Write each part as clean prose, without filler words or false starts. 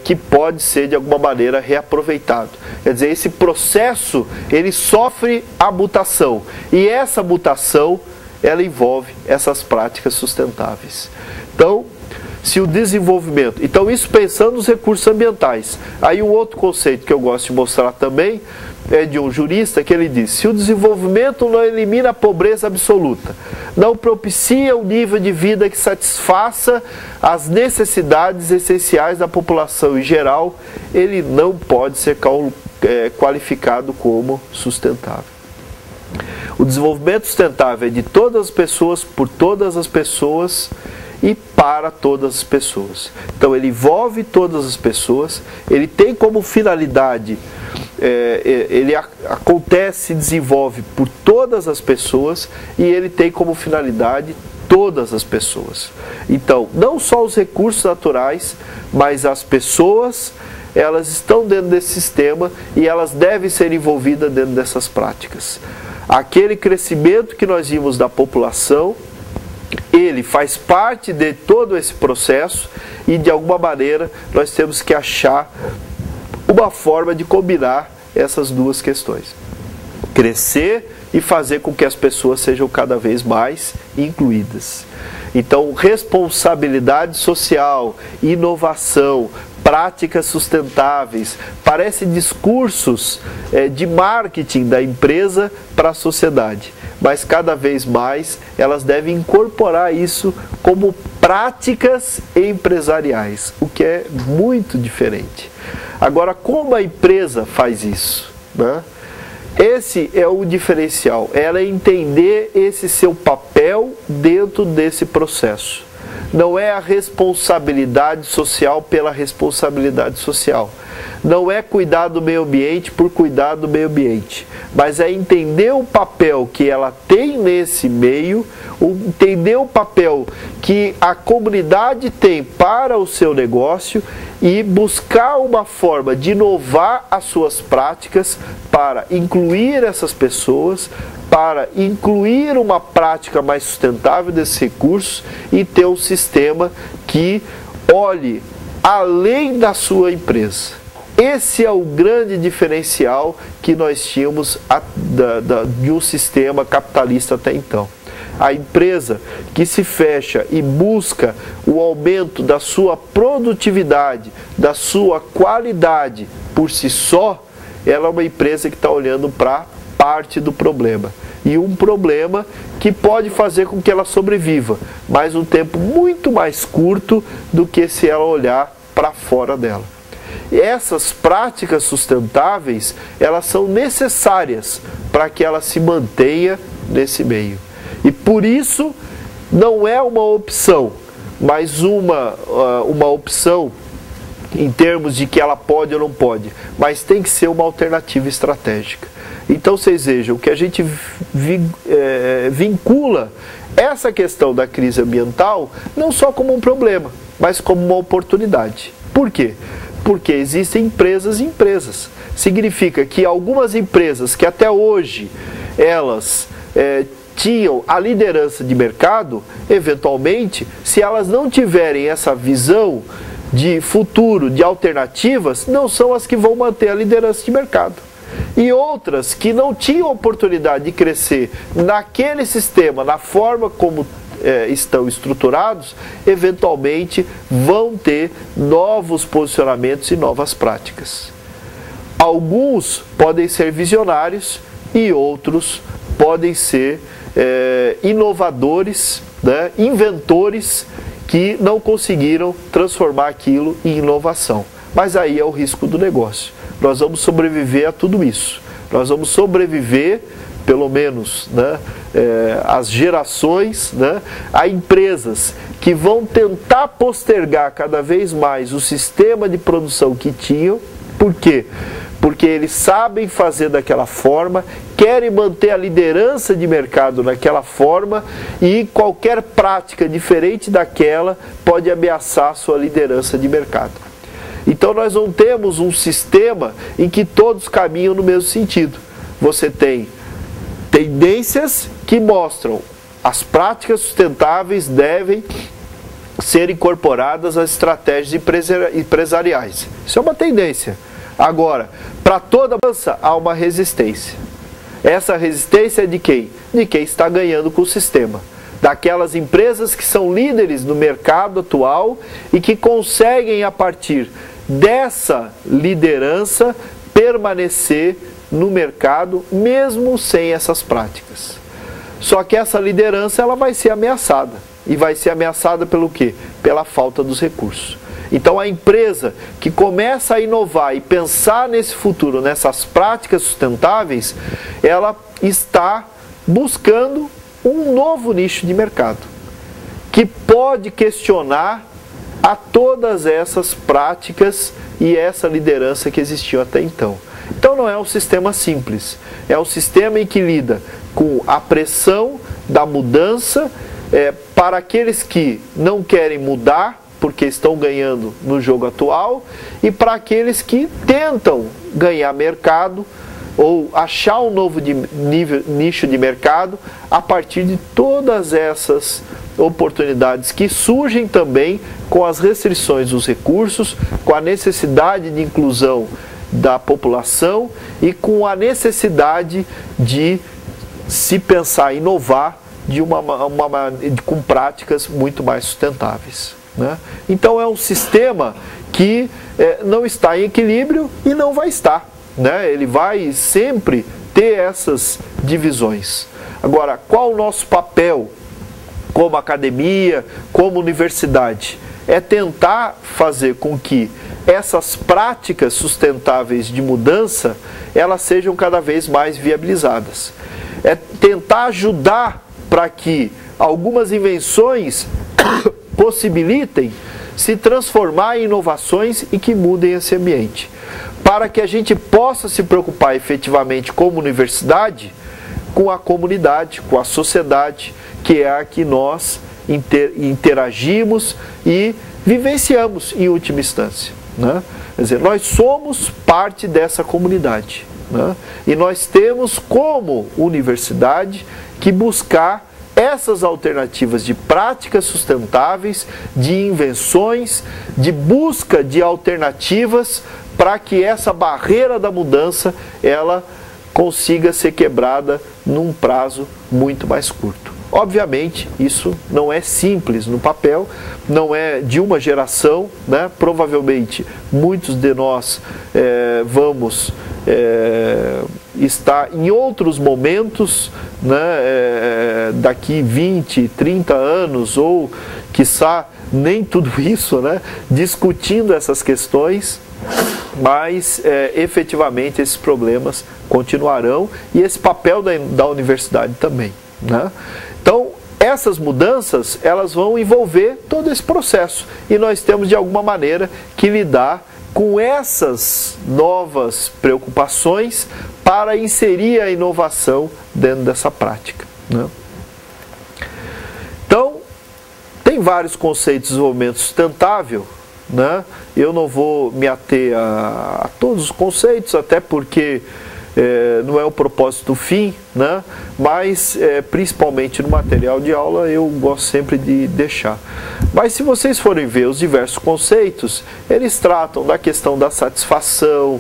que pode ser de alguma maneira reaproveitado. Quer dizer, esse processo ele sofre a mutação e essa mutação ela envolve essas práticas sustentáveis. Então, se o desenvolvimento... Então, isso pensando nos recursos ambientais. Aí um outro conceito que eu gosto de mostrar também é de um jurista que ele diz: se o desenvolvimento não elimina a pobreza absoluta, não propicia um nível de vida que satisfaça as necessidades essenciais da população em geral, ele não pode ser qualificado como sustentável. O desenvolvimento sustentável é de todas as pessoas, por todas as pessoas e para todas as pessoas. Então ele envolve todas as pessoas, ele tem como finalidade, ele acontece e desenvolve por todas as pessoas e ele tem como finalidade todas as pessoas. Então, não só os recursos naturais, mas as pessoas, elas estão dentro desse sistema e elas devem ser envolvidas dentro dessas práticas. Aquele crescimento que nós vimos da população, ele faz parte de todo esse processo e de alguma maneira nós temos que achar uma forma de combinar essas duas questões. Crescer e fazer com que as pessoas sejam cada vez mais incluídas. Então, responsabilidade social, inovação, práticas sustentáveis, parecem discursos de marketing da empresa para a sociedade, mas cada vez mais elas devem incorporar isso como práticas empresariais, o que é muito diferente. Agora, como a empresa faz isso, né? Esse é o diferencial, ela entender esse seu papel dentro desse processo. Não é a responsabilidade social pela responsabilidade social. Não é cuidar do meio ambiente por cuidar do meio ambiente. Mas é entender o papel que ela tem nesse meio, entender o papel que a comunidade tem para o seu negócio e buscar uma forma de inovar as suas práticas para incluir essas pessoas, para incluir uma prática mais sustentável desses recursos e ter um sistema que olhe além da sua empresa. Esse é o grande diferencial que nós tínhamos de um sistema capitalista até então. A empresa que se fecha e busca o aumento da sua produtividade, da sua qualidade por si só, ela é uma empresa que está olhando para parte do problema. E um problema que pode fazer com que ela sobreviva, mas um tempo muito mais curto do que se ela olhar para fora dela. Essas práticas sustentáveis, elas são necessárias para que ela se mantenha nesse meio. E por isso, não é uma opção, mas uma opção em termos de que ela pode ou não pode, mas tem que ser uma alternativa estratégica. Então vocês vejam que a gente vincula essa questão da crise ambiental não só como um problema, mas como uma oportunidade. Por quê? Porque existem empresas e empresas. Significa que algumas empresas que até hoje elas tinham a liderança de mercado, eventualmente, se elas não tiverem essa visão de futuro, de alternativas, não são as que vão manter a liderança de mercado. E outras que não tinham oportunidade de crescer naquele sistema, na forma como estão estruturados, eventualmente vão ter novos posicionamentos e novas práticas. Alguns podem ser visionários e outros podem ser inovadores, né, inventores que não conseguiram transformar aquilo em inovação. Mas aí é o risco do negócio. Nós vamos sobreviver a tudo isso. Nós vamos sobreviver, pelo menos, né, as gerações, né, a empresas que vão tentar postergar cada vez mais o sistema de produção que tinham. Por quê? Porque eles sabem fazer daquela forma, querem manter a liderança de mercado naquela forma e qualquer prática diferente daquela pode ameaçar a sua liderança de mercado. Então nós não temos um sistema em que todos caminham no mesmo sentido. Você tem tendências que mostram as práticas sustentáveis devem ser incorporadas às estratégias empresariais. Isso é uma tendência. Agora, para toda mudança há uma resistência. Essa resistência é de quem? De quem está ganhando com o sistema. Daquelas empresas que são líderes no mercado atual e que conseguem, a partir dessa liderança, permanecer no mercado mesmo sem essas práticas. Só que essa liderança ela vai ser ameaçada. E vai ser ameaçada pelo quê? Pela falta dos recursos. Então a empresa que começa a inovar e pensar nesse futuro, nessas práticas sustentáveis, ela está buscando um novo nicho de mercado, que pode questionar a todas essas práticas e essa liderança que existiu até então. Então não é um sistema simples, é um sistema em que lida com a pressão da mudança para aqueles que não querem mudar, porque estão ganhando no jogo atual, e para aqueles que tentam ganhar mercado ou achar um novo nicho de mercado a partir de todas essas oportunidades que surgem também com as restrições dos recursos, com a necessidade de inclusão da população e com a necessidade de se pensar em inovar com práticas muito mais sustentáveis, né? Então é um sistema que não está em equilíbrio e não vai estar, né? Ele vai sempre ter essas divisões. Agora, qual o nosso papel como academia, como universidade? É tentar fazer com que essas práticas sustentáveis de mudança, elas sejam cada vez mais viabilizadas. É tentar ajudar para que algumas invenções possibilitem se transformar em inovações e que mudem esse ambiente. Para que a gente possa se preocupar efetivamente como universidade com a comunidade, com a sociedade, que é a que nós interagimos e vivenciamos em última instância, né? Quer dizer, nós somos parte dessa comunidade, né? E nós temos como universidade que buscar essas alternativas de práticas sustentáveis, de invenções, de busca de alternativas para que essa barreira da mudança ela consiga ser quebrada num prazo muito mais curto. Obviamente, isso não é simples no papel, não é de uma geração, né? Provavelmente muitos de nós vamos estar em outros momentos, né? Daqui 20, 30 anos, ou quiçá nem tudo isso, né? Discutindo essas questões, mas efetivamente esses problemas continuarão e esse papel da universidade também, né? Então, essas mudanças, elas vão envolver todo esse processo e nós temos de alguma maneira que lidar com essas novas preocupações para inserir a inovação dentro dessa prática, né? Então, tem vários conceitos de desenvolvimento sustentável, né? Eu não vou me ater a todos os conceitos, até porque não é o propósito do fim, né? Mas principalmente no material de aula eu gosto sempre de deixar. Mas se vocês forem ver os diversos conceitos, eles tratam da questão da satisfação,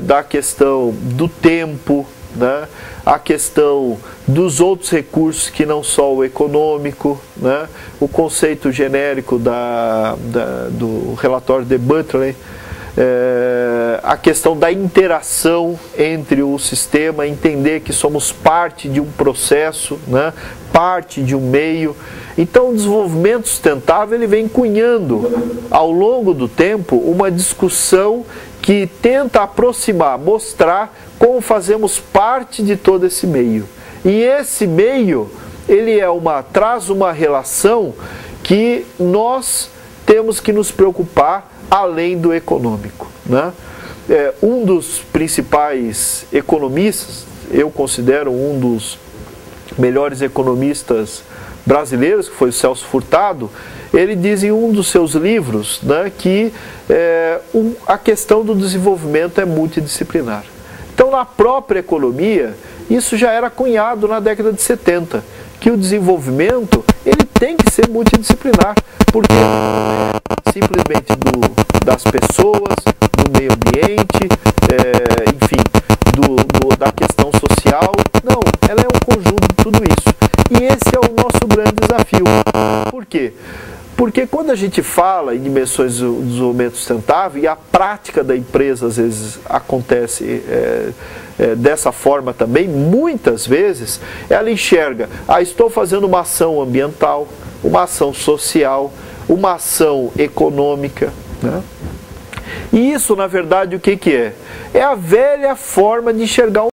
da questão do tempo, né? A questão dos outros recursos que não só o econômico, né? O conceito genérico do relatório de Butler, a questão da interação entre o sistema, entender que somos parte de um processo, né? Parte de um meio. Então o desenvolvimento sustentável ele vem cunhando ao longo do tempo uma discussão que tenta aproximar, mostrar como fazemos parte de todo esse meio. E esse meio ele traz uma relação que nós temos que nos preocupar além do econômico, né? Um dos principais economistas, eu considero um dos melhores economistas brasileiros, que foi o Celso Furtado, ele diz em um dos seus livros, né, que a questão do desenvolvimento é multidisciplinar. Então, na própria economia, isso já era cunhado na década de 70, que o desenvolvimento ele tem que ser multidisciplinar, porque não é simplesmente das pessoas, do meio ambiente, enfim, da questão social. Não, ela é um conjunto de tudo isso. E esse é o nosso grande desafio. Por quê? Porque quando a gente fala em dimensões do desenvolvimento sustentável, e a prática da empresa às vezes acontece dessa forma também, muitas vezes ela enxerga, estou fazendo uma ação ambiental, uma ação social, uma ação econômica, né? E isso, na verdade, o que é? É a velha forma de enxergar